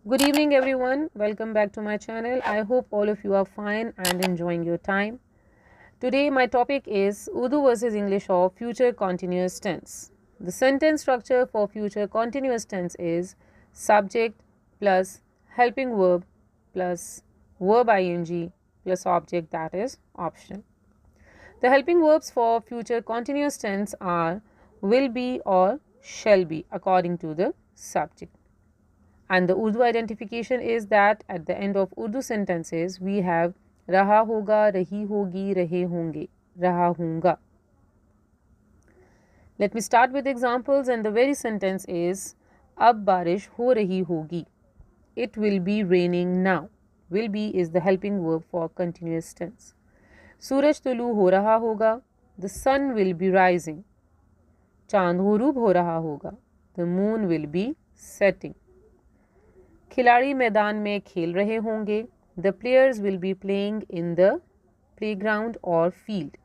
Good evening, everyone. Welcome back to my channel. I hope all of you are fine and enjoying your time. Today, my topic is Urdu versus English of future continuous tense. The sentence structure for future continuous tense is subject plus helping verb plus verb ing plus object, that is optional. The helping verbs for future continuous tense are will be or shall be according to the subject. And the Urdu identification is that at the end of Urdu sentences we have raha hoga, rahi hogi, rahe honge, raha hoonga. Let me start with examples, and the very sentence is ab barish ho rahi hogi. It will be raining now. Will be is the helping verb for continuous tense. Suraj tulu ho raha hoga. The sun will be rising. Chand ghurub ho raha hoga. The moon will be setting. खिलाड़ी मैदान में खेल रहे होंगे. The players will be playing in the playground or field.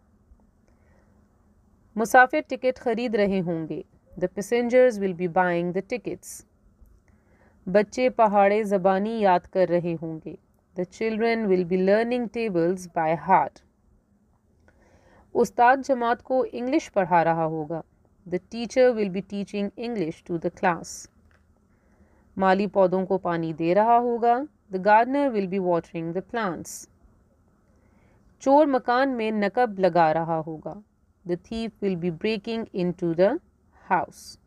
Musafir ticket खरीद रहे होंगे. The passengers will be buying the tickets. बच्चे पहाड़े ज़बानी याद कर रहे होंगे. The children will be learning tables by heart. उस्ताद जमात को इंग्लिश पढ़ा रहा होगा. The teacher will be teaching English to the class. माली पौधों को पानी दे रहा होगा. The gardener will be watering the plants. चोर मकान में नकब लगा रहा होगा. The thief will be breaking into the house.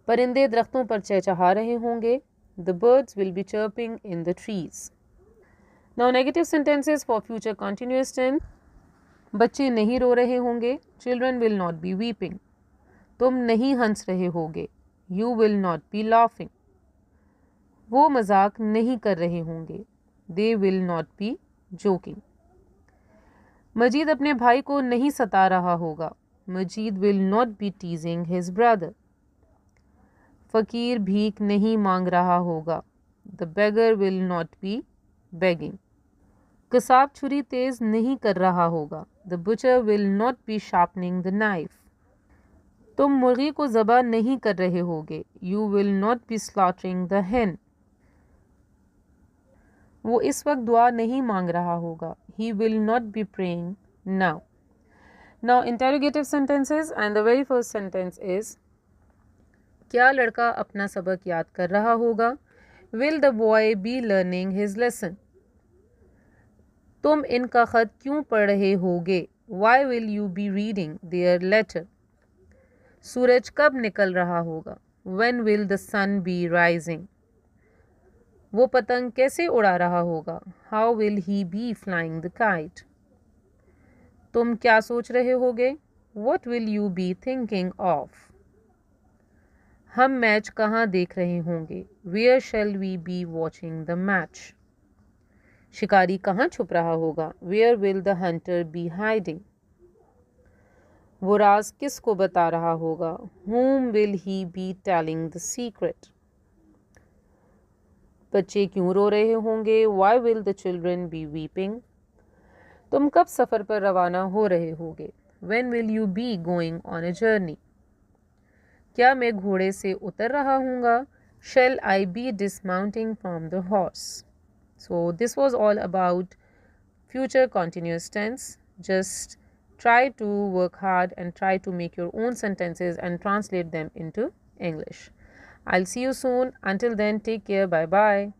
परिंदे दरख्तों पर चहचहा रहे होंगे. The birds will be chirping in the trees. Now negative sentences for future continuous tense. बच्चे नहीं रो रहे होंगे. Children will not be weeping. तुम नहीं हंस रहे होगे. You will not be laughing. वो मजाक नहीं कर रहे होंगे. They will not be joking. मजीद अपने भाई को नहीं सता रहा होगा. मजीद will not be teasing his brother. फ़कीर भीख नहीं मांग रहा होगा. The beggar will not be begging. Kasab छुरी तेज नहीं कर रहा होगा. The butcher will not be sharpening the knife. तुम मुर्गी को ज़बह नहीं कर रहे होगे. You will not be slaughtering the hen. वो इस वक्त दुआ नहीं मांग रहा होगा. He will not be praying now. Now interrogative sentences, and the very first sentence is क्या लड़का अपना सबक याद कर रहा होगा. Will the boy be learning his lesson. तुम इनका ख़त क्यों पढ़ रहे होगे. Why will you be reading their letter. सूरज कब निकल रहा होगा. When will the sun be rising. वो पतंग कैसे उड़ा रहा होगा. How will he be flying the kite. तुम क्या सोच रहे होगे. What will you be thinking of. हम मैच कहाँ देख रहे होंगे. Where shall we be watching the match. शिकारी कहाँ छुप रहा होगा. Where will the hunter be hiding. वो राज किसको बता रहा होगा. Whom will he be telling the secret. बच्चे क्यों रो रहे होंगे. Why will the children be weeping. तुम कब सफ़र पर रवाना हो रहे होगे. When will you be going on a journey. क्या मैं घोड़े से उतर रहा हूँगा. Shall I be dismounting from the horse. So this was all about future continuous tense. Just try to work hard and try to make your own sentences and translate them into English. I'll see you soon. Until then, take care. Bye bye.